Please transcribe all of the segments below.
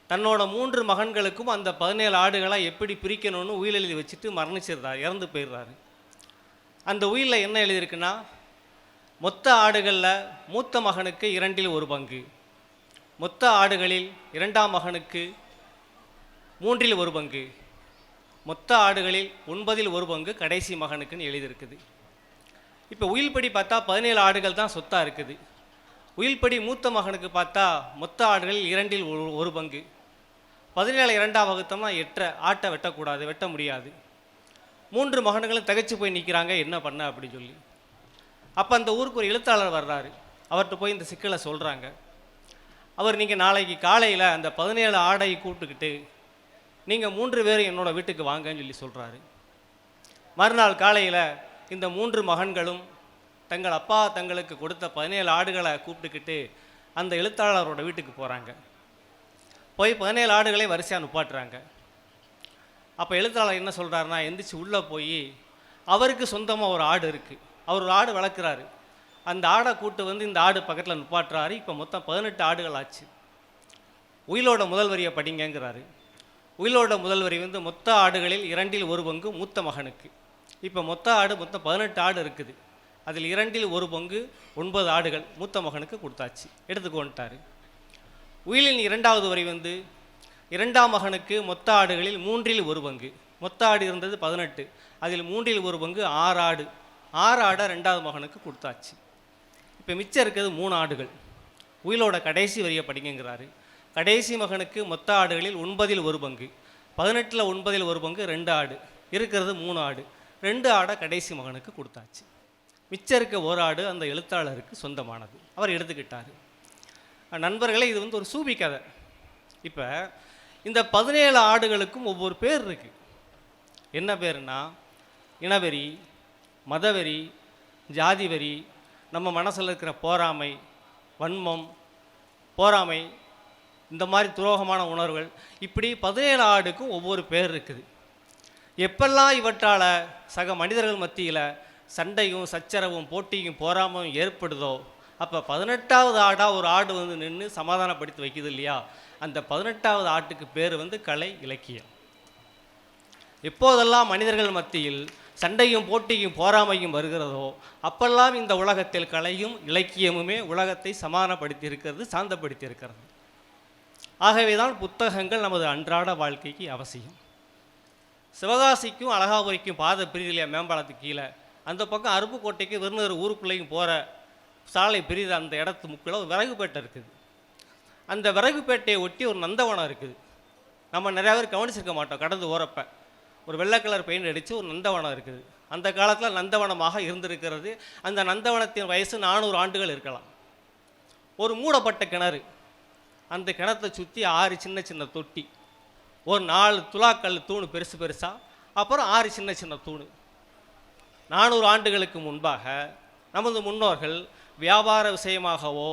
தன்னோட 3 மகன்களுக்கும் அந்த 17 ஆடுகளை எப்படி பிரிக்கணும்னு உயில் எழுதி வச்சுட்டு மரணிச்சிருந்தார், இறந்து போயிடுறாரு. அந்த உயிலில் என்ன எழுதியிருக்குன்னா, மொத்த ஆடுகளில் மூத்த மகனுக்கு 2இல் 1 பங்கு, மொத்த ஆடுகளில் 2ஆம் மகனுக்கு 3இல் 1 பங்கு, மொத்த ஆடுகளில் 9இல் 1 பங்கு கடைசி மகனுக்குன்னு எழுதியிருக்குது. இப்போ உயில்படி பார்த்தா 17 ஆடுகள் தான் சொத்தாக இருக்குது. உயில்படி மூத்த மகனுக்கு பார்த்தா மொத்த ஆடுகளில் 2இல் 1 பங்கு. 17 2ஆக வகுத்தோம்னா 8 ஆட்டை வெட்டக்கூடாது, வெட்ட முடியாது. 3 மகன்களும் தகைச்சு போய் நிற்கிறாங்க, என்ன பண்ண அப்படின்னு சொல்லி. அப்போ அந்த ஊருக்கு ஒரு எழுத்தாளர் வர்றாரு. அவர்கிட்ட போய் இந்த சிக்கலை சொல்கிறாங்க. அவர், நீங்கள் நாளைக்கு காலையில் அந்த 17 ஆடை கூப்பிட்டுக்கிட்டு நீங்கள் 3 பேரும் என்னோடய வீட்டுக்கு வாங்கன்னு சொல்லி சொல்கிறாரு. மறுநாள் காலையில் இந்த 3 மகன்களும் தங்கள் அப்பா தங்களுக்கு கொடுத்த 17 ஆடுகளை கூப்பிட்டுக்கிட்டு அந்த எழுத்தாளரோட வீட்டுக்கு போகிறாங்க. போய் 17 ஆடுகளை வரிசையாக நுப்பாட்டுறாங்க. அப்போ எழுத்தாளர் என்ன சொல்கிறாருன்னா, எந்திரிச்சு உள்ளே போய் அவருக்கு சொந்தமாக ஒரு ஆடு இருக்குது, அவர் ஒரு ஆடு வளர்க்குறாரு, அந்த ஆடை கூட்டு வந்து இந்த ஆடு பக்கத்தில் நுப்பாட்டுறாரு. இப்போ மொத்தம் 18 ஆடுகள் ஆச்சு. உயிலோட முதல் வரியை படிங்கங்கிறாரு. உயிலோட முதல் வரி வந்து மொத்த ஆடுகளில் 2இல் 1 பங்கு மூத்த மகனுக்கு. இப்போ மொத்த 18 ஆடு இருக்குது. அதில் 2இல் 1 பங்கு 9 ஆடுகள் மூத்த மகனுக்கு கொடுத்தாச்சு, எடுத்துக்கொண்டார். உயிலின் 2வது வரி வந்து 2ஆம் மகனுக்கு மொத்த ஆடுகளில் 3இல் 1 பங்கு, மொத்த ஆடு இருந்தது 18, அதில் 3இல் 1 பங்கு 6 ஆடு, 6 ஆடை 2வது மகனுக்கு கொடுத்தாச்சு. இப்போ மிச்சம் இருக்கிறது 3 ஆடுகள். உயிலோட கடைசி வரியை படிங்கிறாரு. கடைசி மகனுக்கு மொத்த ஆடுகளில் 9இல் 1 பங்கு, 18இல் 9இல் 1 பங்கு 2 ஆடு, இருக்கிறது 3 ஆடு, 2 ஆடை கடைசி மகனுக்கு கொடுத்தாச்சு. மிச்சம் இருக்க 1 ஆடு அந்த எழுத்தாளருக்கு சொந்தமானது, அவர் எடுத்துக்கிட்டார். நண்பர்களே, இது வந்து ஒரு சூபி கதை. இப்போ இந்த 17 ஆடுகளுக்கும் ஒவ்வொரு பேர் இருக்குது. என்ன பேருன்னா, இனவெறி, மதவெறி, ஜாதிவெறி, நம்ம மனசில் இருக்கிற போராமை, வன்மம், பொறாமை, இந்த மாதிரி துரோகமான உணர்வுகள், இப்படி 17 ஆடுக்கும் ஒவ்வொரு பேர் இருக்குது. எப்பெல்லாம் இவற்றால் சக மனிதர்கள் மத்தியில் சண்டையும் சச்சரவும் போட்டியும் பொறாமையும் ஏற்படுதோ, அப்போ 18வது ஆடாக ஒரு ஆடு வந்து நின்று சமாதானப்படுத்தி வைக்குது இல்லையா, அந்த 18வது ஆட்டுக்கு பேர் வந்து கலை, இலக்கியம். எப்போதெல்லாம் மனிதர்கள் மத்தியில் சண்டையும் போட்டியும் பொறாமையும் வருகிறதோ, அப்பெல்லாம் இந்த உலகத்தில் கலையும் இலக்கியமுமே உலகத்தை சமாதானப்படுத்தி இருக்கிறது, சாந்தப்படுத்தி இருக்கிறது. ஆகவே தான் புத்தகங்கள் நமது அன்றாட வாழ்க்கைக்கு அவசியம். சிவகாசிக்கும் அழகாபுரிக்கும் பாத பிரிதிலையா மேம்பாலத்துக்கு கீழே அந்த பக்கம் அருப்புக்கோட்டைக்கு விருதுநகர் ஊருக்குள்ளேயும் போகிற சாலை பிரிது அந்த இடத்து முக்கில் ஒரு விறகுப்பேட்டை இருக்குது. அந்த விறகுப்பேட்டையை ஒட்டி ஒரு நந்தவனம் இருக்குது. நம்ம நிறையா பேர் கவனிச்சிருக்க மாட்டோம். கடந்து ஓரப்ப ஒரு வெள்ளை கலர் பெயிண்ட் அடித்து ஒரு நந்தவனம் இருக்குது. அந்த காலத்தில் நந்தவனமாக இருந்திருக்கிறது. அந்த நந்தவனத்தின் வயசு 400 ஆண்டுகள் இருக்கலாம். ஒரு மூடப்பட்ட கிணறு, அந்த கிணத்தை சுற்றி 6 சின்ன சின்ன தொட்டி, ஒரு 4 துலாக்கல் தூணு பெருசு பெருசாக, அப்புறம் 6 சின்ன சின்ன தூணு. 400 ஆண்டுகளுக்கு முன்பாக நமது முன்னோர்கள் வியாபார விஷயமாகவோ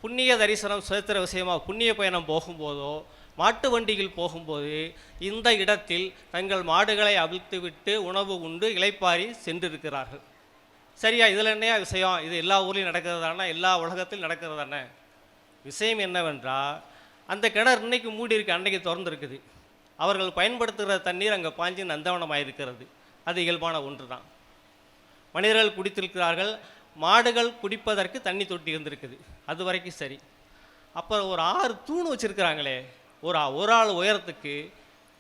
புண்ணிய தரிசனம் சுதந்திர விஷயமாக புண்ணிய பயணம் போகும்போதோ மாட்டு வண்டியில் போகும்போது இந்த இடத்தில் தங்கள் மாடுகளை அவிழ்த்து விட்டு உணவு உண்டு இளைப்பாரி சென்றிருக்கிறார்கள். சரியா? இதில் என்னையா விஷயம்? இது எல்லா ஊர்லேயும் நடக்கிறது தானே, எல்லா உலகத்திலும் நடக்கிறது தானே. விஷயம் என்னவென்றால், அந்த கிணறு இன்னைக்கு மூடி இருக்கு, அன்னைக்கு திறந்துருக்குது. அவர்கள் பயன்படுத்துகிற தண்ணீர் அங்கே பாஞ்சு நந்தவனமாக இருக்கிறது. அது இயல்பான ஒன்று தான். மனிதர்கள் குடித்திருக்கிறார்கள், மாடுகள் குடிப்பதற்கு தண்ணி தொட்டி இருந்திருக்குது, அது வரைக்கும் சரி. அப்புறம் ஒரு 6 தூணு வச்சுருக்கிறாங்களே, ஒரு ஆள் உயரத்துக்கு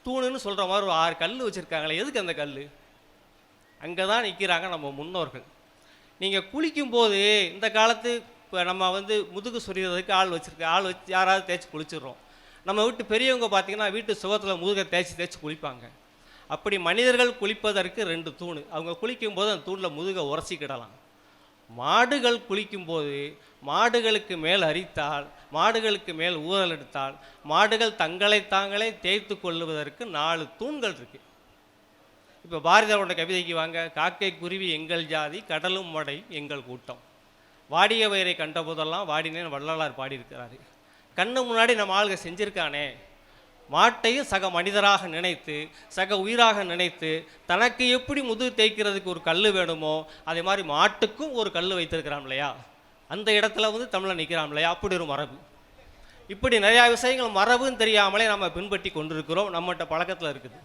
தூணுன்னு சொல்கிற மாதிரி ஒரு 6 கல் வச்சுருக்காங்களே. எதுக்கு அந்த கல்? அங்கே தான் நிற்கிறாங்க நம்ம முன்னோர்கள். நீங்கள் குளிக்கும்போது இந்த காலத்து இப்போ நம்ம வந்து முதுகு சொறிகிறதுக்கு ஆள் வச்சு யாராவது தேய்ச்சி குளிச்சிடுறோம். நம்ம வீட்டு பெரியவங்க பார்த்திங்கன்னா வீட்டு சுகத்தில் முதுகை தேய்ச்சி குளிப்பாங்க. அப்படி மனிதர்கள் குளிப்பதற்கு 2 தூணு. அவங்க குளிக்கும்போது அந்த தூணில் முதுகை உரசிக்கிடலாம். மாடுகள் குளிக்கும்போது மாடுகளுக்கு மேல் அரித்தால், மாடுகளுக்கு மேல் ஊறல் எடுத்தால், மாடுகள் தங்களை தாங்களே தேய்த்து கொள்ளுவதற்கு 4 தூண்கள் இருக்குது. இப்போ பாரதியாரோட கவிதைக்கு வாங்க. காக்கை குருவி எங்கள் ஜாதி, கடலும் மடை எங்கள் கூட்டம், வாடிய வயிறை கண்ட போதெல்லாம் வாடினேன் வள்ளலார் பாடியிருக்கிறாரு. கண்ணு முன்னாடி நம்ம ஆளுக செஞ்சுருக்கானே, மாட்டையும் சக மனிதராக நினைத்து சக உயிராக நினைத்து தனக்கு எப்படி முதுகு தேய்க்கிறதுக்கு ஒரு கல் வேணுமோ அதே மாதிரி மாட்டுக்கும் ஒரு கல் வைத்திருக்கிறான் இல்லையா, அந்த இடத்துல வந்து தமிழை நிற்கிறான் இல்லையா, அப்படி ஒரு மரபு. இப்படி நிறையா விஷயங்கள் மரபுன்னு தெரியாமலே நம்ம பின்பற்றி கொண்டிருக்கிறோம், நம்மகிட்ட பழக்கத்தில் இருக்குது.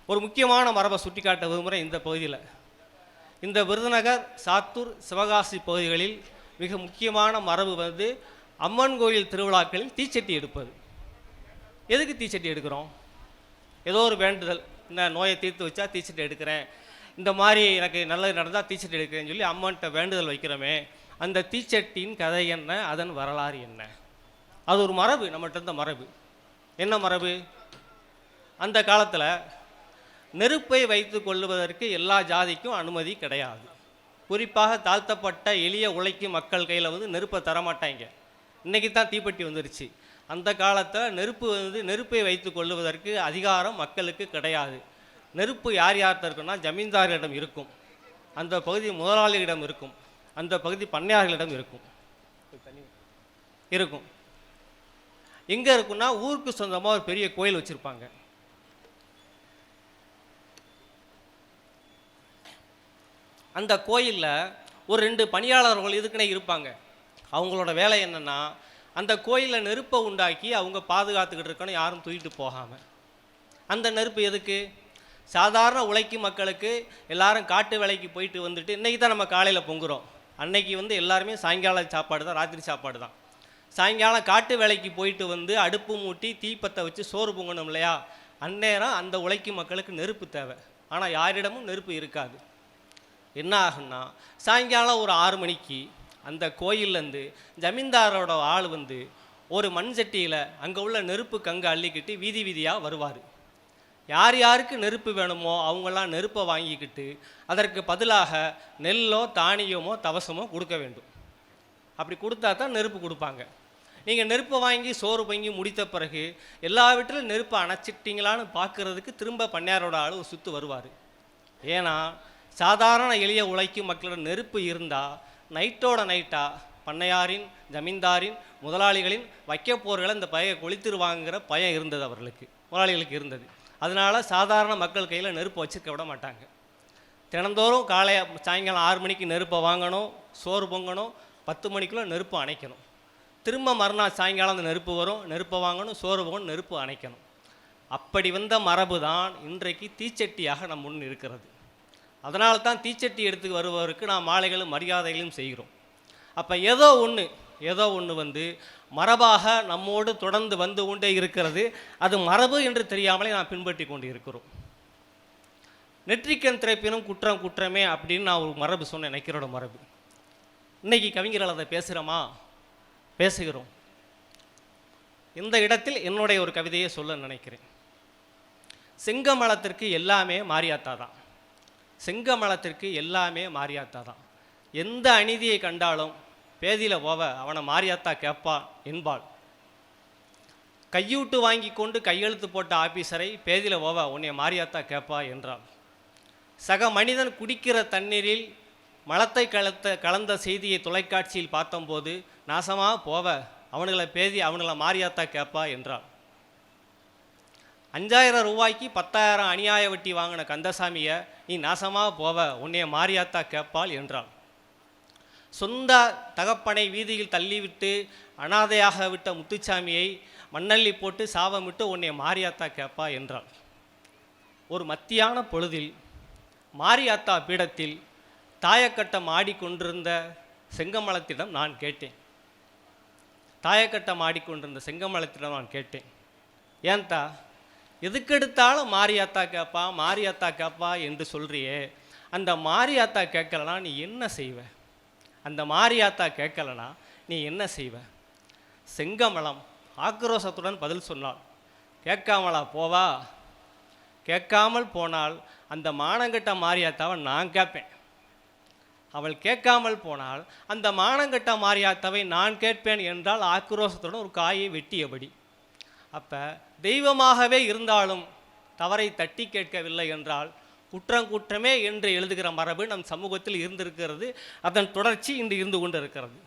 ஒரு முக்கியமான மரபை சுட்டி காட்ட விரும்புகிறேன். இந்த பகுதியில், இந்த விருதுநகர், சாத்தூர், சிவகாசி பகுதிகளில் மிக முக்கியமான மரபு வந்து அம்மன் கோயில் திருவிழாக்களில் தீச்சட்டி எடுப்பது. எதுக்கு தீச்சட்டி எடுக்கிறோம்? ஏதோ ஒரு வேண்டுதல், இந்த நோயை தீர்த்து வச்சா தீச்சட்டி எடுக்கிறேன், இந்த மாதிரி எனக்கு நல்லது நடந்தால் தீச்சட்டி எடுக்கிறேன்னு சொல்லி அம்மன்கிட்ட வேண்டுதல் வைக்கிறோமே, அந்த தீச்சட்டியின் கதை என்ன, அதன் வரலாறு என்ன? அது ஒரு மரபு, நம்மகிட்ட இருந்த மரபு. என்ன மரபு? அந்த காலத்தில் நெருப்பை வைத்து கொள்ளுவதற்கு எல்லா ஜாதிக்கும் அனுமதி கிடையாது. குறிப்பாக தாழ்த்தப்பட்ட எளிய உழைக்கும் மக்கள் கையில் வந்து நெருப்பை தரமாட்டாங்க. இன்றைக்கி தான் தீப்பெட்டி வந்துருச்சு. அந்த காலத்தில் நெருப்பை வைத்து கொள்ளுவதற்கு அதிகாரம் மக்களுக்கு கிடையாது. நெருப்பு யார் யார்கிட்ட இருக்குன்னா ஜமீன்தார்களிடம் இருக்கும், அந்த பகுதி முதலாளிகளிடம் இருக்கும், அந்த பகுதி பண்ணையார்களிடம் இருக்கும். எங்கே இருக்குன்னா ஊருக்கு சொந்தமாக ஒரு பெரிய கோயில் வச்சுருப்பாங்க. அந்த கோயிலில் ஒரு 2 பணியாளர்கள் இதுக்குன்னே இருப்பாங்க. அவங்களோட வேலை என்னென்னா, அந்த கோயிலில் நெருப்பை உண்டாக்கி அவங்க பாதுகாத்துக்கிட்டு இருக்கணும், யாரும் தூக்கிட்டு போகாமல். அந்த நெருப்பு எதுக்கு? சாதாரண உழைக்கும் மக்களுக்கு எல்லாரும் காட்டு வேலைக்கு போயிட்டு வந்துட்டு, இன்றைக்கி தான் நம்ம காலையில் பொங்குறோம், அன்னைக்கு வந்து எல்லாருமே சாயங்கால சாப்பாடு தான், ராத்திரி சாப்பாடு தான். சாயங்காலம் காட்டு வேலைக்கு போயிட்டு வந்து அடுப்பு மூட்டி தீப்பத்தை வச்சு சோறு பொங்கணும் இல்லையா? அந்நேரம் அந்த உழைக்கும் மக்களுக்கு நெருப்பு தேவை. ஆனால் யாரிடமும் நெருப்பு இருக்காது. என்ன ஆகுன்னா, சாயங்காலம் ஒரு 6 மணிக்கு அந்த கோயிலேருந்து ஜமீன்தாரோட ஆள் வந்து ஒரு மண் சட்டியில் அங்கே உள்ள நெருப்பு கங்கை அள்ளிக்கிட்டு வீதி வீதியாக வருவார். யார் யாருக்கு நெருப்பு வேணுமோ அவங்களாம் நெருப்பை வாங்கிக்கிட்டு அதற்கு பதிலாக நெல்லோ தானியமோ தவசமோ கொடுக்க வேண்டும். அப்படி கொடுத்தா தான் நெருப்பு கொடுப்பாங்க. நீங்கள் நெருப்பை வாங்கி சோறு பொங்கி முடித்த பிறகு எல்லா வீட்டிலும் நெருப்பை அணைச்சிட்டிங்களான்னு பார்க்குறதுக்கு திரும்ப பண்ணையாரோட ஆள் ஒரு சுற்று வருவார். ஏன்னா சாதாரண எளிய உழைக்கும் மக்களிடம் நெருப்பு இருந்தால் நைட்டோட நைட்டாக பண்ணையாரின், ஜமீன்தாரின், முதலாளிகளின் வைக்கப்போர்களை இந்த பையை கொளுத்திருவாங்கிற பயம் இருந்தது அவர்களுக்கு, முதலாளிகளுக்கு இருந்தது. அதனால் சாதாரண மக்கள் கையில் நெருப்பை வச்சுருக்க விட மாட்டாங்க. தினந்தோறும் சாயங்காலம் 6 மணிக்கு நெருப்பை வாங்கணும், சோறு பொங்கணும், 10 மணிக்குள்ளே நெருப்பு அணைக்கணும். திரும்ப மறுநாள் சாயங்காலம் அந்த நெருப்பு வரும், நெருப்பை வாங்கணும், சோறு பொங்கணும், நெருப்பு அணைக்கணும். அப்படி வந்த மரபு தான் இன்றைக்கு தீச்சட்டியாக நம் முன் இருக்கிறது. அதனால தான் தீச்சட்டி எடுத்து வருபவருக்கு நாம் மாலைகளும் மரியாதைகளும் செய்கிறோம். அப்போ ஏதோ ஒன்று வந்து மரபாக நம்மோடு தொடர்ந்து வந்து கொண்டே இருக்கிறது. அது மரபு என்று தெரியாமலே நாம் பின்பற்றி கொண்டு இருக்கிறோம். நெற்றிக்கண் திரைப்பினும் குற்றம் குற்றமே அப்படின்னு நான் ஒரு மரபு சொன்னேன், நக்கீரோட மரபு. இன்னைக்கு கவிஞர்கள் அதை பேசுகிறோம். இந்த இடத்தில் என்னுடைய ஒரு கவிதையை சொல்ல நினைக்கிறேன். செங்கமலத்திற்கு எல்லாமே மாரியாத்தா தான். செங்கமலத்திற்கு எல்லாமே மாரியாத்தா தான். எந்த அநீதியை கண்டாலும் பேதியில் போவ அவனை மாரியாத்தா கேட்பா என்பாள். கையூட்டு வாங்கி கொண்டு கையெழுத்து போட்ட ஆபீசரை பேதியில் போவ உன்னை மாரியாத்தா கேட்பா என்றாள். சக மனிதன் குடிக்கிற தண்ணீரில் மலத்தை கலந்த செய்தியை தொலைக்காட்சியில் பார்த்தம்போது நாசமாக போவ அவனுங்களை மாரியாத்தா கேட்பா என்றாள். 5000 ரூபாய்க்கு 10,000 அநியாய வட்டி வாங்கின கந்தசாமியை நீ நாசமாக போவ உன்னைய மாரியாத்தா கேட்பாள் என்றாள். சொந்த தகப்பனை வீதியில் தள்ளிவிட்டு அனாதையாக விட்ட முத்துச்சாமியை மண்ணள்ளி போட்டு சாபமிட்டு உன்னைய மாரியாத்தா கேட்பா என்றாள். ஒரு மத்தியான பொழுதில் மாரியாத்தா பீடத்தில் தாயக்கட்டம் ஆடிக்கொண்டிருந்த செங்கமலத்திடம் நான் கேட்டேன், ஏன்தா எதுக்கெடுத்தாலும் மாரியாத்தா கேட்பா என்று சொல்கிறியே, அந்த மாரியாத்தா கேட்கலனா நீ என்ன செய்வ? செங்கமலம் ஆக்ரோஷத்துடன் பதில் சொன்னாள். கேட்காமலா போவா? கேட்காமல் போனால் அந்த மானங்கட்ட மாரியாத்தாவை நான் கேட்பேன். அவள் கேட்காமல் போனால் அந்த மானங்கட்ட மாரியாத்தாவை நான் கேட்பேன் என்றால் ஆக்ரோஷத்துடன் ஒரு காயை வெட்டியபடி. அப்போ தெய்வமாகவே இருந்தாலும் தவறை தட்டி கேட்கவில்லை என்றால் குற்றமே என்று எழுதுகிற மரபு நம் சமூகத்தில் இருந்திருக்கிறது. அதன் தொடர்ச்சி இன்று இருந்து கொண்டு இருக்கிறது.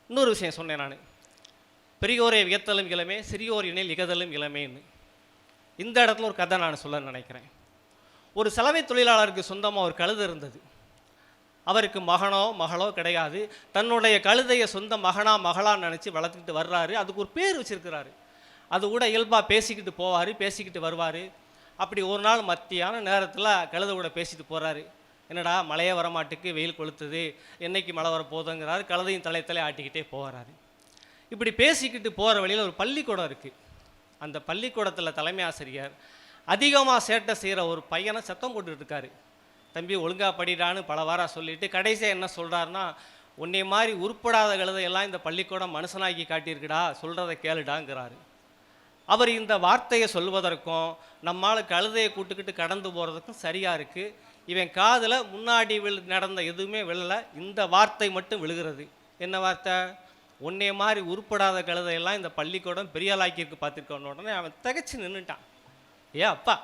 இன்னொரு விஷயம் சொன்னேன் நான், பெரியோரை வியத்தலும் இளமே, சிறியோர் எனில் இகதலும் இளமேன்னு. இந்த இடத்துல ஒரு கதை நான் சொல்ல நினைக்கிறேன். ஒரு சலவை தொழிலாளருக்கு சொந்தமாக ஒரு கழுதை இருந்தது. அவருக்கு மகனோ மகளோ கிடையாது. தன்னுடைய கழுதையை சொந்த மகனா மகளான்னு நினச்சி வளர்த்துக்கிட்டு வர்றாரு. அதுக்கு ஒரு பேர் வச்சுருக்கிறாரு. அது கூட இயல்பாக பேசிக்கிட்டு போவார், பேசிக்கிட்டு வருவார். அப்படி ஒரு நாள் மத்தியான நேரத்தில் கழுதை கூட பேசிட்டு போகிறாரு. என்னடா மழையே வரமாட்டுக்கு, வெயில் கொளுத்துது, என்னைக்கு மழை வரப்போகுதுங்கிறாரு. கழுதையும் தலை ஆட்டிக்கிட்டே போகிறாரு. இப்படி பேசிக்கிட்டு போகிற வழியில் ஒரு பள்ளிக்கூடம் இருக்குது. அந்த பள்ளிக்கூடத்தில் தலைமை ஆசிரியர் அதிகமாக சேட்டை செய்கிற ஒரு பையனை சத்தம் போட்டுக்கிட்டு இருக்காரு. தம்பி ஒழுங்காக படிடான்னு பல வாரம் சொல்லிவிட்டு கடைசியாக என்ன சொல்கிறாருன்னா, உன்னை மாதிரி உருப்படாத கழுதையெல்லாம் இந்த பள்ளிக்கூடம் மனுஷனாக்கி காட்டியிருக்குடா, சொல்கிறத கேளுடாங்கிறாரு. அவர் இந்த வார்த்தையை சொல்வதற்கும் நம்மால் கழுதையை கூட்டுக்கிட்டு கடந்து போகிறதுக்கும் சரியாக இருக்குது. இவன் காதில் முன்னாடி நடந்த எதுவுமே விழலை, இந்த வார்த்தை மட்டும் விழுகிறது. என்ன வார்த்தை? உன்னை மாதிரி உருப்படாத கழுதையெல்லாம் இந்த பள்ளிக்கூடம் பெரிய ஆளாக்கியிருக்கு பார்த்துருக்கோன்னு உடனே அவன் திகச்சு நின்றுட்டான். அப்பா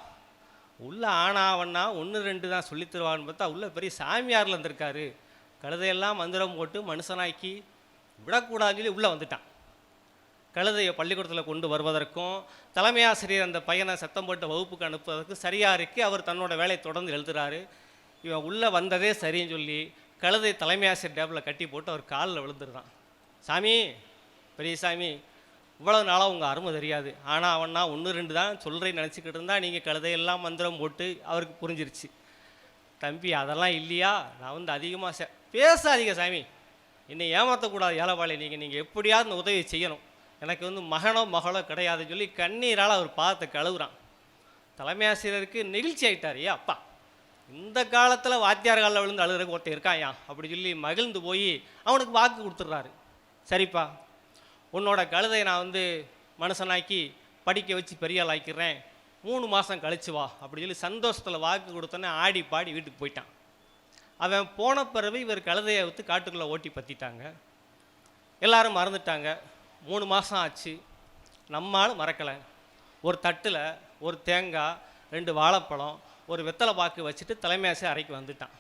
உள்ள ஆனாவன்னா 1 2 தான் சொல்லி தருவான்னு பார்த்தா உள்ள பெரிய சாமியாரில் இருந்திருக்காரு. கழுதையெல்லாம் மந்திரம் போட்டு மனுஷனாக்கி விடக்கூடாதுன்னு சொல்லி உள்ளே வந்துட்டான். கழுதையை பள்ளிக்கூடத்தில் கொண்டு வருவதற்கும் தலைமை ஆசிரியர் அந்த பையனை சத்தம் போட்டு வகுப்புக்கு அனுப்புவதற்கு சரியாக இருக்குது. அவர் தன்னோட வேலையை தொடர்ந்து எழுதுகிறாரு. இவன் உள்ளே வந்ததே சரின்னு சொல்லி கழுதை தலைமை ஆசிரியர் டேபிளில் கட்டி போட்டு அவர் காலில் விழுந்துருதான். சாமி, பெரிய சாமி, இவ்வளவு நாளாக உங்கள் அருமை தெரியாது, ஆனால் அவன்னா 1 2 தான் சொல்கிறேன்னு நினச்சிக்கிட்டு இருந்தால் நீங்கள் கழுதையெல்லாம் மந்திரம் போட்டு அவருக்கு புரிஞ்சிருச்சு. தம்பி அதெல்லாம் இல்லையா, நான் வந்து அதிகமாக பேசாதீங்க சாமி, என்னை ஏமாற்றக்கூடாது ஏழைவாளி, நீங்கள் எப்படியாவது இந்த உதவி செய்யணும், எனக்கு வந்து மகனோ மகளோ கிடையாதுன்னு சொல்லி கண்ணீரால் அவர் பார்த்து கழுவுறான். தலைமை ஆசிரியருக்கு நெகிழ்ச்சி ஆகிட்டார். அப்பா இந்த காலத்தில் வாத்தியார் காலில் விழுந்து அழுகிறக்கு ஒருத்தர் இருக்காயா அப்படி சொல்லி மகிழ்ந்து போய் அவனுக்கு வாக்கு கொடுத்துட்றாரு. சரிப்பா, உன்னோட கழுதையை நான் வந்து மனுஷனாக்கி படிக்க வச்சு பெரிய ஆள் ஆக்கிடுறேன், 3 மாதம் கழிச்சு வா அப்படி சொல்லி சந்தோஷத்தில் வாக்கு கொடுத்தோன்னே ஆடி பாடி வீட்டுக்கு போயிட்டான். அவன் போன பிறகு இவர் கழுதையை விற்று காட்டுக்குள்ளே ஓட்டி பற்றிட்டாங்க. எல்லாரும் மறந்துட்டாங்க. 3 மாதம் ஆச்சு, நம்மாலும் மறக்கலை. ஒரு தட்டில் ஒரு தேங்காய், 2 வாழைப்பழம், ஒரு வெத்தலை பாக்கு வச்சுட்டு தலைமை ஆசிரியர் அறைக்கு வந்துட்டான்.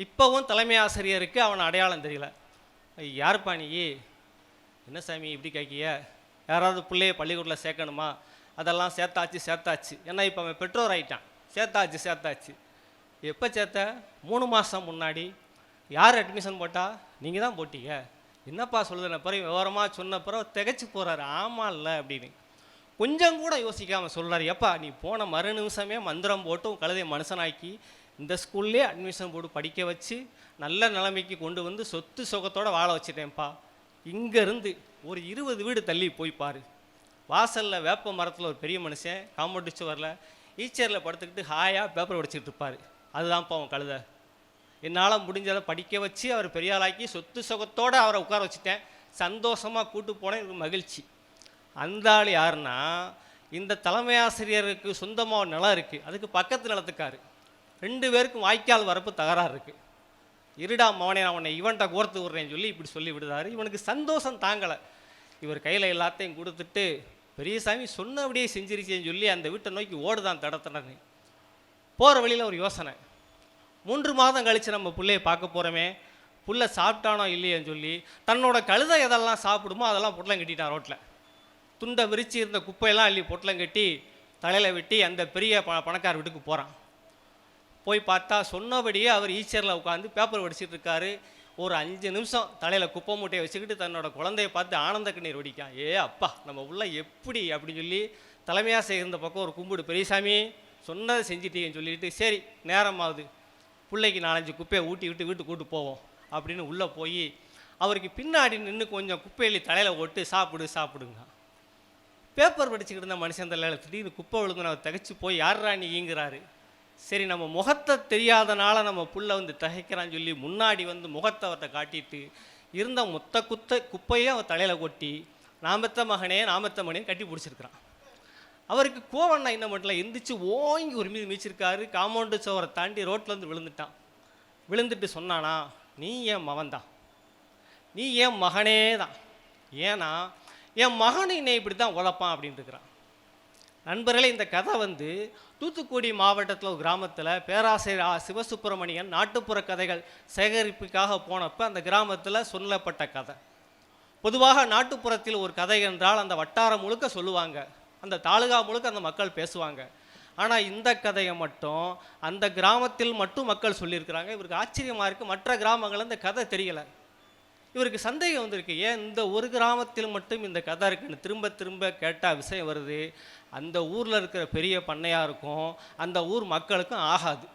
இப்போவும் தலைமை ஆசிரியருக்கு அவனை அடையாளம் தெரியல. யாருப்பா நீ? என்ன சாமி இப்படி கேட்கிய? யாராவது பிள்ளைய பள்ளிக்கூடத்தில் சேர்க்கணுமா? அதெல்லாம் சேர்த்தாச்சு. ஏன்னா இப்போ அவன் பெற்றோர் ஆகிட்டான். சேர்த்தாச்சு. எப்போ சேர்த்த? 3 மாதம் முன்னாடி. யார் அட்மிஷன் போட்டா? நீங்கள் தான் போட்டீங்க. என்னப்பா சொல்லுதுன பிறகு விவரமாக சொன்ன பிறகு திகைச்சு போகிறாரு. ஆமாம் இல்லை அப்படின்னு கொஞ்சம் கூட யோசிக்காமல் சொல்கிறார். எப்பா நீ போன மறு நிமிஷமே மந்திரம் போட்டு கழுதை மனுஷனாக்கி இந்த ஸ்கூல்லே அட்மிஷன் போட்டு படிக்க வச்சு நல்ல நிலைமைக்கு கொண்டு வந்து சொத்து சுகத்தோடு வாழ வச்சுட்டேன்ப்பா. இங்கேருந்து ஒரு 20 வீடு தள்ளி போய் பாரு, வாசலில் வேப்ப மரத்தில் ஒரு பெரிய மனுஷன் காம்பவுண்டு சுவரில் ஈச்சரில் படுத்துக்கிட்டு ஹாயாக பேப்பர் படிச்சுக்கிட்டு இருப்பார். அதுதான்ப்பா அவன் கழுதை. என்னால் முடிஞ்சதை படிக்க வச்சு அவர் பெரிய ஆளாக்கி சொத்து சுகத்தோடு அவரை உட்கார வச்சுட்டேன். சந்தோஷமாக கூட்டு போனேன், எனக்கு மகிழ்ச்சி. அந்த ஆள் யாருன்னா, இந்த தலைமை ஆசிரியருக்கு சொந்தமாக நிலம் இருக்குது, அதுக்கு பக்கத்து நிலத்துக்காரு. 2 பேருக்கும் வாய்க்கால் வரப்பு தகராறு இருக்குது. இருடா மவனே, நான் உன்னை இவன்கிட்ட கோர்த்து விட்றேன்னு சொல்லி இப்படி சொல்லி விடுதாரு. இவனுக்கு சந்தோஷம் தாங்கலை. இவர் கையில் எல்லாத்தையும் கொடுத்துட்டு பெரியசாமி சொன்னபடியே செஞ்சிருச்சேன்னு சொல்லி அந்த வீட்டை நோக்கி ஓடுதான் தடத்தடன்னு. போகிற வழியில் ஒரு யோசனை, 3 மாதம் கழித்து நம்ம பிள்ளையை பார்க்க போகிறோமே, புள்ள சாப்பிட்டானோ இல்லையேன்னு சொல்லி தன்னோட கழுதை எதெல்லாம் சாப்பிடுமோ அதெல்லாம் பொட்டலம் கட்டிட்டான். ரோட்டில் துண்டை விரித்து இருந்த குப்பையெல்லாம் அள்ளி பொட்டலம் கட்டி தலையில் வெட்டி அந்த பெரிய பணக்கார வீட்டுக்கு போகிறான். போய் பார்த்தா சொன்னபடியே அவர் ஈச்சரில் உட்காந்து பேப்பர் படிச்சுட்டு இருக்காரு. ஒரு 5 நிமிஷம் தலையில் குப்பை மூட்டையை வச்சுக்கிட்டு தன்னோட குழந்தைய பார்த்து ஆனந்த கண்ணீர் வடிக்கான். அப்பா நம்ம உள்ள எப்படி அப்படின்னு சொல்லி தலைமையாக சேர்ந்த பக்கம் ஒரு கும்பிடு, பெரியசாமி சொன்னதை செஞ்சிட்டீங்கன்னு சொல்லிட்டு, சரி நேரமாகுது, பிள்ளைக்கு 4-5 குப்பையை ஊட்டி விட்டு வீட்டுக்கு கூட்டு போவோம் அப்படின்னு உள்ளே போய் அவருக்கு பின்னாடி நின்று கொஞ்சம் குப்பையிலி தலையில் ஓட்டு சாப்பிடுங்க. பேப்பர் படிச்சுக்கிட்டு இருந்த மனுஷன் தலையில் திடீர்னு குப்பை விழுந்து அவர் திகைச்சு போய் யாரா நீங்கிறாரு. சரி நம்ம முகத்தை தெரியாதனால நம்ம புள்ள வந்து திகைக்கிறான்னு சொல்லி முன்னாடி வந்து முகத்தை அவர்கிட்ட காட்டிட்டு இருந்த மொத்த குப்பையே அவர் தலையில் கொட்டி நாமத்த மகனே கட்டி பிடிச்சிருக்கிறான். அவருக்கு கோவண்ணா என்ன மட்டும் எந்திரிச்சு ஓங்கி ஒரு மீது மீச்சிருக்காரு. காம்பவுண்டு சோரை தாண்டி ரோட்டில் வந்து விழுந்துட்டான். விழுந்துட்டு சொன்னானா, நீ என் மகன் தான், நீ என் மகனே தான், ஏன்னா என் மகனை என்னை இப்படி தான் உழைப்பான் அப்படின்னு இருக்கிறான். நண்பர்களே, இந்த கதை வந்து தூத்துக்குடி மாவட்டத்தில் ஒரு கிராமத்தில் பேராசிரியர் சிவசுப்பிரமணியன் நாட்டுப்புற கதைகள் சேகரிப்புக்காக போனப்போ அந்த கிராமத்தில் சொல்லப்பட்ட கதை. பொதுவாக நாட்டுப்புறத்தில் ஒரு கதை என்றால் அந்த வட்டாரம் முழுக்க சொல்லுவாங்க, அந்த தாலுகா முழுக்க அந்த மக்கள் பேசுவாங்க. ஆனால் இந்த கதையை மட்டும் அந்த கிராமத்தில் மட்டும் மக்கள் சொல்லியிருக்கிறாங்க. இவருக்கு ஆச்சரியமாக இருக்குது, மற்ற கிராமங்களில் இந்த கதை தெரியலை. இவருக்கு சந்தேகம் வந்திருக்கு, ஏன் இந்த ஒரு கிராமத்தில் மட்டும் இந்த கதை இருக்குன்னு. திரும்ப திரும்ப கேட்டால் விஷயம் வருது, அந்த ஊரில் இருக்கிற பெரிய பண்ணையாருக்கும் அந்த ஊர் மக்களுக்கும் ஆகாது.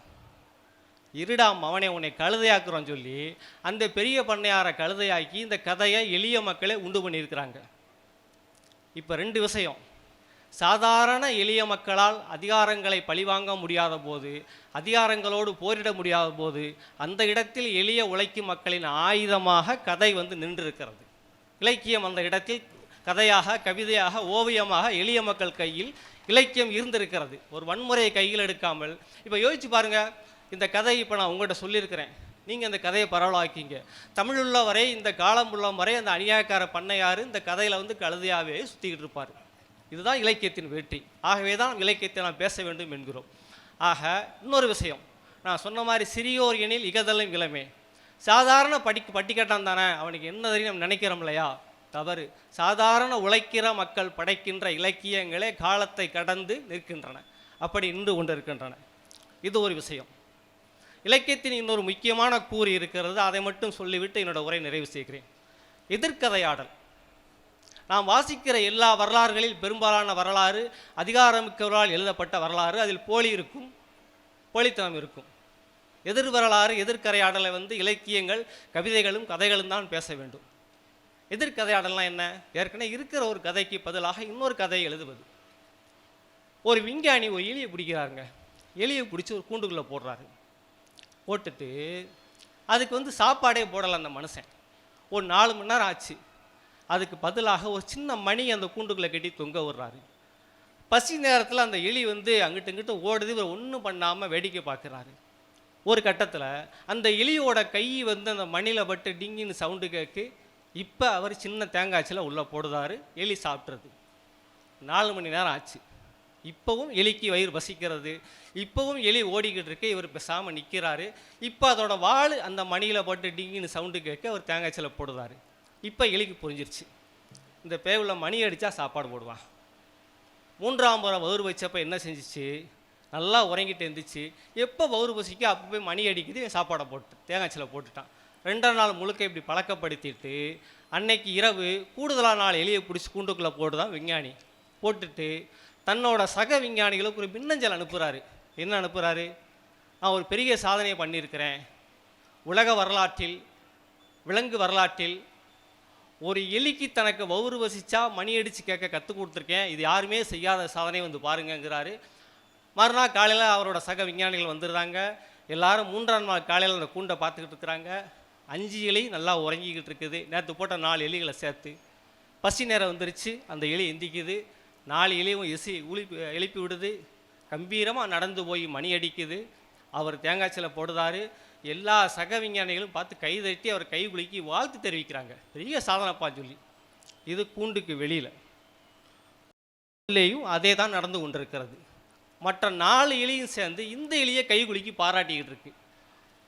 இருடாம் அவனை உன்னை கழுதையாக்குறோன்னு சொல்லி அந்த பெரிய பண்ணையாரை கழுதையாக்கி இந்த கதையை எளிய மக்களே உண்டு பண்ணியிருக்கிறாங்க. இப்போ ரெண்டு விஷயம், சாதாரண எளிய மக்களால் அதிகாரங்களை பழிவாங்க முடியாத போது, அதிகாரங்களோடு போரிட முடியாத போது, அந்த இடத்தில் எளிய உழைக்கும் மக்களின் ஆயுதமாக கதை நின்றிருக்கிறது. இலக்கியம் அந்த இடத்தில் கதையாக, கவிதையாக, ஓவியமாக எளிய மக்கள் கையில் இலக்கியம் இருந்திருக்கிறது. ஒரு வன்முறையை கையில் எடுக்காமல். இப்போ யோசிச்சு பாருங்கள், இந்த கதை இப்போ நான் உங்கள்கிட்ட சொல்லியிருக்கிறேன், நீங்கள் இந்த கதையை பரவலாக்கிங்க. தமிழுள்ள வரை, இந்த காலம் உள்ள வரை அந்த அநியாயக்கார பண்ணையார் இந்த கதையில் கழுதையாகவே சுற்றிக்கிட்டு இருப்பார். இதுதான் இலக்கியத்தின் வெற்றி. ஆகவே தான் இலக்கியத்தை நாம் பேச வேண்டும் என்கிறோம். ஆக இன்னொரு விஷயம், நான் சொன்ன மாதிரி சிறியோர் எனில் இகதலும் இளமே. சாதாரண பட்டிக்கட்டான் தானே, அவனுக்கு என்ன தெரியும் நம்ம நினைக்கிறோம் இல்லையா? தவறு. சாதாரண உழைக்கிற மக்கள் படைக்கின்ற இலக்கியங்களே காலத்தை கடந்து நிற்கின்றன, அப்படி நின்று கொண்டு இருக்கின்றன. இது ஒரு விஷயம். இலக்கியத்தின் இன்னொரு முக்கியமான கூறு இருக்கிறது, அதை மட்டும் சொல்லிவிட்டு என்னோட உரை நிறைவு செய்கிறேன். எதிர்கதையாடல். நாம் வாசிக்கிற எல்லா வரலாறுகளில் பெரும்பாலான வரலாறு அதிகாரமிக்கவர்களால் எழுதப்பட்ட வரலாறு. அதில் போலி இருக்கும், போலித்தனம் இருக்கும். எதிர் வரலாறு, எதிர்கதையாடலை இலக்கியங்கள், கவிதைகளும் கதைகளும் தான் பேச வேண்டும். எதிர்கதையாடலாம் என்ன? ஏற்கனவே இருக்கிற ஒரு கதைக்கு பதிலாக இன்னொரு கதையை எழுதுவது. ஒரு விஞ்ஞானி ஒரு எலியை பிடிக்கிறாருங்க. எலியை பிடிச்சி ஒரு கூண்டுக்குள்ளே போடுறாரு. போட்டுட்டு அதுக்கு சாப்பாடே போடலை அந்த மனுஷன். ஒரு 4 மணி நேரம் ஆச்சு. அதுக்கு பதிலாக ஒரு சின்ன மணி அந்த கூண்டுக்குள்ளே கட்டி தொங்க விடுறாரு. பசி நேரத்தில் அந்த எலி அங்கிட்டு இங்கிட்டு ஓடுது. இவர் ஒன்றும் பண்ணாமல் வேடிக்கை பார்க்குறாரு. ஒரு கட்டத்தில் அந்த எலியோட கை அந்த மணியில் பட்டு டிங்கின்னு சவுண்டு கேட்கு. இப்போ அவர் சின்ன தேங்காய்ச்சில் உள்ளே போடுறாரு. எலி சாப்பிட்றது. 4 மணி நேரம் ஆச்சு. இப்போவும் எலிக்கு வயிறு பசிக்கிறது. இப்போவும் எலி ஓடிக்கிட்டு இருக்கு. இவர் பேசாமல் நிற்கிறாரு. இப்போ அதோட வாள் அந்த மணியில் பட்டு டிங்கின்னு சவுண்டு கேட்க அவர் தேங்காய்ச்சில் போடுறாரு. இப்போ எலிக்கு புரிஞ்சிருச்சு, இந்த பேவுல மணி அடித்தா சாப்பாடு போடுவான். 3ஆம் முறை வவுறு வச்சப்போ என்ன செஞ்சிச்சு? நல்லா உறங்கிட்டு இருந்துச்சு. எப்போ வவுறு பசிக்கு அப்போ போய் மணி அடிக்குது, சாப்பாடை போட்டு தேங்காய்ச்சில் போட்டுட்டான். 2ஆம் நாள் முழுக்க இப்படி பழக்கப்படுத்திட்டு அன்னைக்கு இரவு கூடுதலான நாள் எலியை பிடிச்சி கூண்டுக்குள்ளே போட்டுதான் விஞ்ஞானி. போட்டுட்டு தன்னோட சக விஞ்ஞானிகளுக்கு ஒரு மின்னஞ்சல் அனுப்புகிறாரு. என்ன அனுப்புகிறாரு? நான் ஒரு பெரிய சாதனையை பண்ணியிருக்கிறேன். உலக வரலாற்றில், விலங்கு வரலாற்றில் ஒரு எலிக்கு தனக்கு வவுறு வசிச்சா மணி அடித்து கேட்க கற்றுக் கொடுத்துருக்கேன். இது யாருமே செய்யாத சாதனை பாருங்கிறாரு. மறுநாள் காலையில் அவரோட சக விஞ்ஞானிகள் வந்துடுறாங்க. எல்லாரும் 3ஆம் நாள் காலையில் அந்த கூண்டை பார்த்துக்கிட்டு இருக்கிறாங்க. 5 எலி நல்லா உறங்கிக்கிட்டு இருக்குது. நேற்று போட்ட 4 எலிகளை சேர்த்து. பசி நேரம் வந்துருச்சு. அந்த எலி எந்திக்குது. 4 எலியும் எழுப்பி விடுது. கம்பீரமாக நடந்து போய் மணி அடிக்குது. அவர் தேங்காய்ச்சில் போடுறாரு. எல்லா சக விஞ்ஞானிகளும் பார்த்து கை தட்டி அவர் கை குலுக்கி வாழ்த்து தெரிவிக்கிறாங்க, பெரிய சாதனைப்பா சொல்லி. இது கூண்டுக்கு வெளியில். உள்ளேயும் அதே தான் நடந்து கொண்டிருக்கிறது. மற்ற 4 எலியும் சேர்ந்து இந்த எலியை கை குலுக்கி பாராட்டிக்கிட்டு இருக்கு.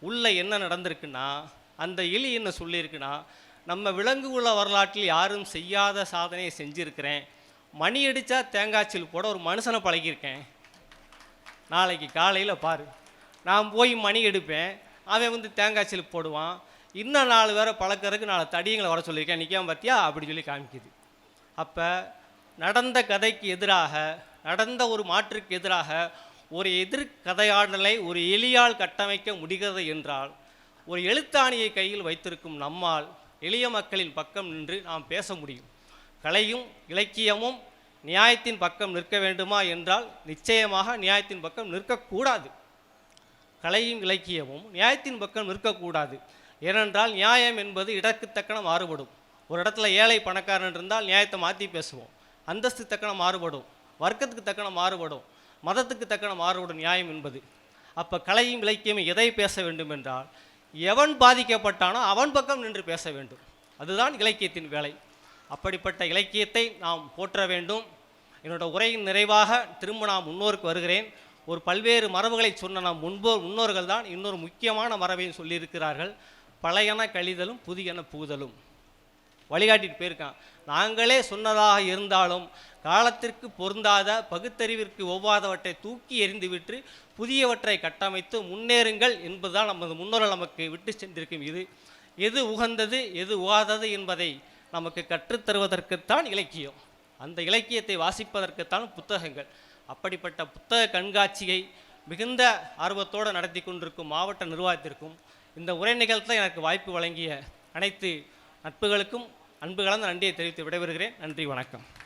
உள்ளே என்ன நடந்திருக்குன்னா, அந்த எலி என்ன சொல்லியிருக்குன்னா, நம்ம விலங்கு உள்ள வரலாற்றில் யாரும் செய்யாத சாதனையை செஞ்சுருக்கிறேன். மணி அடித்தா தேங்காய்ச்சில் போட ஒரு மனுஷனை பழகியிருக்கேன். நாளைக்கு காலையில் பாரு, நான் போய் மணி எடுப்பேன், அவன் தேங்காய்ச்சில் போடுவான். இன்னும் 4 பேரை பழக்கிறதுக்கு 4 தடியங்களை வர சொல்லியிருக்கேன், நிற்காம பார்த்தியா அப்படி சொல்லி காமிக்குது. அப்போ நடந்த கதைக்கு எதிராக, நடந்த ஒரு மாற்றுக்கு எதிராக ஒரு எதிர்கதையாடலை ஒரு எலியால் கட்டமைக்க முடிகிறது என்றால், ஒரு எழுத்தாணியை கையில் வைத்திருக்கும் நம்மால் எளிய மக்களின் பக்கம் நின்று நாம் பேச முடியும். கலையும் இலக்கியமும் நியாயத்தின் பக்கம் நிற்க வேண்டுமா என்றால் நிச்சயமாக நியாயத்தின் பக்கம் நிற்கக்கூடாது. கலையும் இலக்கியமும் நியாயத்தின் பக்கம் நிற்கக்கூடாது. ஏனென்றால் நியாயம் என்பது இடத்துக்கு தக்கன மாறுபடும். ஒரு இடத்துல ஏழை பணக்காரன் இருந்தால் நியாயத்தை மாற்றி பேசுவோம். அந்தஸ்து தக்கன மாறுபடும், வர்க்கத்துக்கு தக்கன மாறுபடும், மதத்துக்கு தக்கன மாறுபடும் நியாயம் என்பது. அப்போ கலையும் இலக்கியமும் எதை பேச வேண்டும் என்றால், எவன் பாதிக்கப்பட்டானோ அவன் பக்கம் நின்று பேச வேண்டும். அதுதான் இலக்கியத்தின் வேலை. அப்படிப்பட்ட இலக்கியத்தை நாம் போற்ற வேண்டும். என்னோட உரையின் நிறைவாக திரும்ப நான் முன்னோருக்கு வருகிறேன். ஒரு பல்வேறு மரபுகளை சொன்ன நம் முன்னோர்கள் தான் இன்னொரு முக்கியமான மரபையும் சொல்லியிருக்கிறார்கள். பழையன கழிதலும் புதியன புகுதலும். வழிகாட்டிட்டு போயிருக்கான். நாங்களே சொன்னதாக இருந்தாலும் காலத்திற்கு பொருந்தாத பகுத்தறிவிற்கு ஒவ்வாதவற்றை தூக்கி எறிந்துவிட்டு புதியவற்றை கட்டமைத்து முன்னேறுங்கள் என்பதுதான் நமது முன்னோர்கள் நமக்கு விட்டு சென்றிருக்கும். இது எது உகந்தது எது உகாதது என்பதை நமக்கு கற்றுத்தருவதற்குத்தான் இலக்கியம். அந்த இலக்கியத்தை வாசிப்பதற்குத்தான் புத்தகங்கள். அப்படிப்பட்ட புத்தக கண்காட்சியை மிகுந்த ஆர்வத்தோடு நடத்தி கொண்டிருக்கும் மாவட்ட நிர்வாகத்திற்கும் இந்த உரை நிகழ்த்த எனக்கு வாய்ப்பு வழங்கிய அனைத்து நட்புகளுக்கும் அன்பு கலந்த நன்றியை தெரிவித்து விடைபெறுகிறேன். நன்றி, வணக்கம்.